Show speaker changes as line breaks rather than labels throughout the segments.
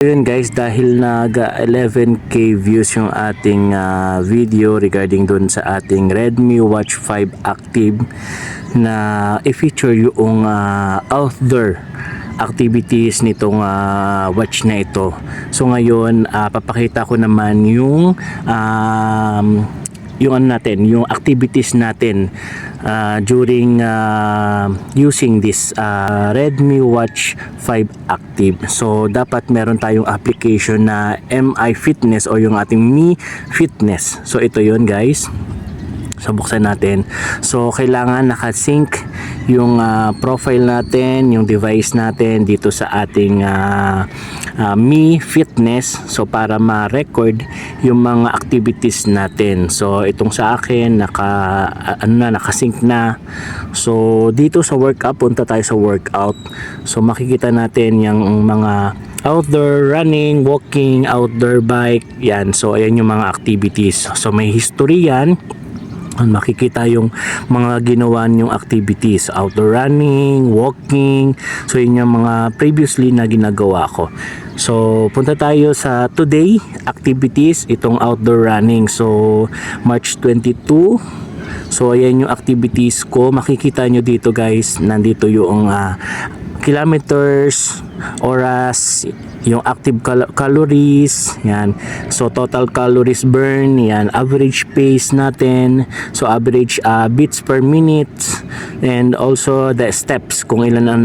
Yun guys, dahil nag 11k views yung ating video regarding dun sa ating Redmi Watch 5 Active na i-feature yung outdoor activities nitong watch na ito. So ngayon, papakita ko naman yung yung activities natin during using this Redmi Watch 5 Active. So dapat meron tayong application na MI Fitness o yung ating Mi Fitness. So ito yun guys. So buksan natin. So kailangan nakasync yung profile natin, yung device natin dito sa ating Mi Fitness. So para ma-record yung mga activities natin. So itong sa akin nakasync na. So dito sa workout, punta tayo sa workout. So makikita natin yung mga outdoor running, walking, outdoor bike. Yan. So ayan yung mga activities. So may history yan. Makikita yung mga ginawa niyong activities, outdoor running, walking. So yun yung mga previously na ginagawa ko. So punta tayo sa today activities, itong outdoor running. So March 22. So ayan yung activities ko. Makikita nyo dito guys, nandito yung kilometers, oras, yung active calories, yan. So total calories burn, yan, average pace natin, so average beats per minute, and also the steps, kung ilan ang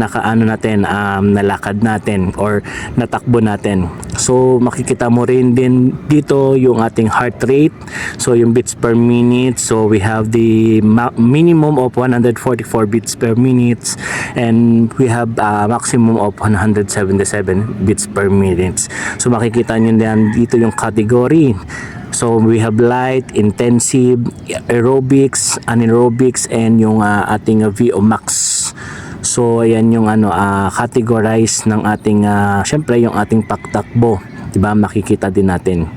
nalakad natin or natakbo natin. So makikita mo rin din dito yung ating heart rate, so yung beats per minute. So we have the minimum of 144 beats per minute, and we have maximum of 177 beats per minutes. So makikita nyo yan dito yung category. So we have light, intensive, aerobics, anaerobics, and yung ating VO max. So ayan yung categorize ng ating syempre yung ating pagtakbo, diba, makikita din natin.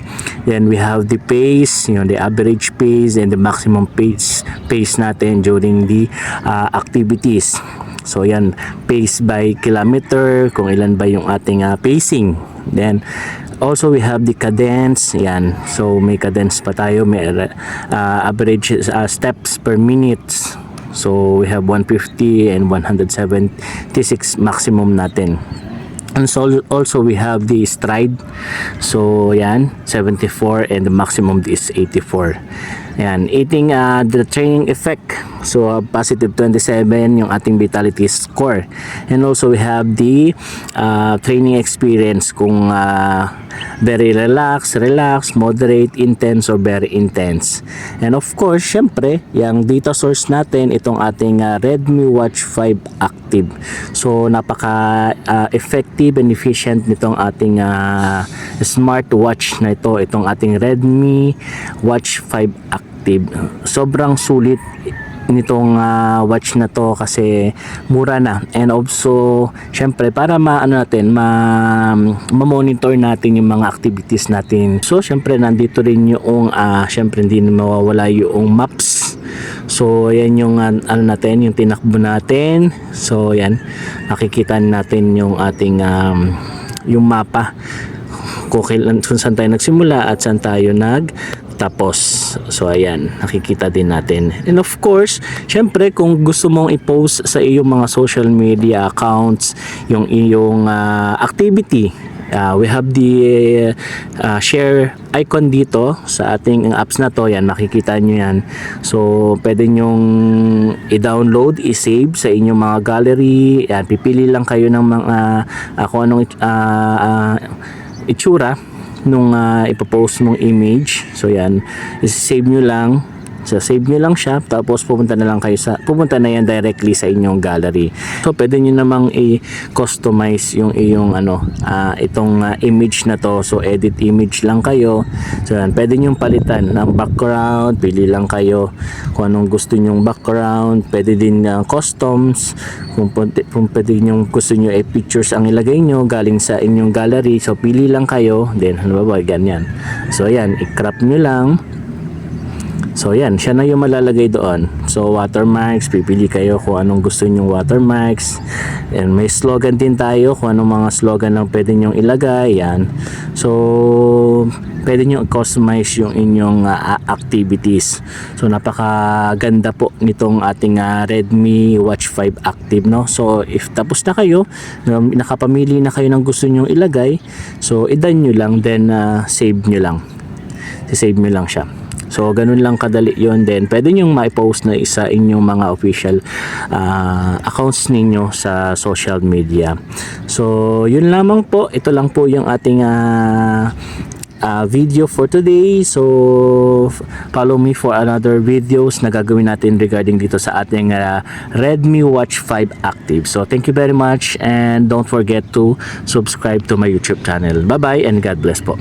Then we have the pace, the average pace and the maximum pace natin during the activities. So yan, pace by kilometer, kung ilan ba yung ating pacing. Then also we have the cadence, yan. So may cadence pa tayo, may average steps per minute. So we have 150 and 176 maximum natin. And so also we have the stride. So yan, 74, and the maximum is 84. Yan, eating the training effect. So positive 27 yung ating vitality score. And also we have the training experience, kung very relaxed, moderate, intense, or very intense. And of course, syempre, yung data source natin, itong ating Redmi Watch 5 Active. So napaka effective and efficient nitong ating smartwatch na ito, itong ating Redmi Watch 5 Active. Sobrang sulit nitong watch na to kasi mura na, and also syempre para ma-monitor natin yung mga activities natin. So syempre nandito rin yung syempre hindi mawawala yung maps. So yan yung natin, yung tinakbo natin. So yan, nakikita natin yung ating yung mapa, kung saan tayo nagsimula at saan tayo nagtapos. So ayan, nakikita din natin. And of course, syempre kung gusto mong i-post sa iyong mga social media accounts yung iyong activity, we have the share icon dito sa ating apps na to. Yan, makikita nyo yan. So pwede nyong i-download, i-save sa inyong mga gallery. Yan, pipili lang kayo ng mga kung anong itsura nung ipopost mong image. So yan, i-save nyo lang. So save nyo lang siya, tapos pupunta na yan directly sa inyong gallery. So pwede nyo namang i-customize yung iyong itong image na to. So edit image lang kayo. So yan, pwede nyo palitan ng background, pili lang kayo kung anong gusto nyong background. Pwede din customs, kung pwede nyo gusto nyo pictures ang ilagay nyo galing sa inyong gallery. So, pili lang kayo. Then, ganyan. So, ayan, i-crop nyo lang. So yan, siya na yung malalagay doon. So watermarks, pipili kayo kung anong gusto nyong watermarks. And may slogan din tayo kung anong mga slogan lang pwede nyong ilagay. Yan. So pwede nyo customize yung inyong activities. So napakaganda po nitong ating Redmi Watch 5 Active, no? So if tapos na kayo, nakapamili na kayo ng gusto nyong ilagay, so i-done nyo lang, then save nyo lang. Save nyo lang siya. So, ganun lang kadali yon. Then, pwede nyo ma-post na isa inyong mga official accounts ninyo sa social media. So, yun lamang po. Ito lang po yung ating video for today. So, follow me for another videos na gagawin natin regarding dito sa ating Redmi Watch 5 Active. So, thank you very much and don't forget to subscribe to my YouTube channel. Bye-bye and God bless po.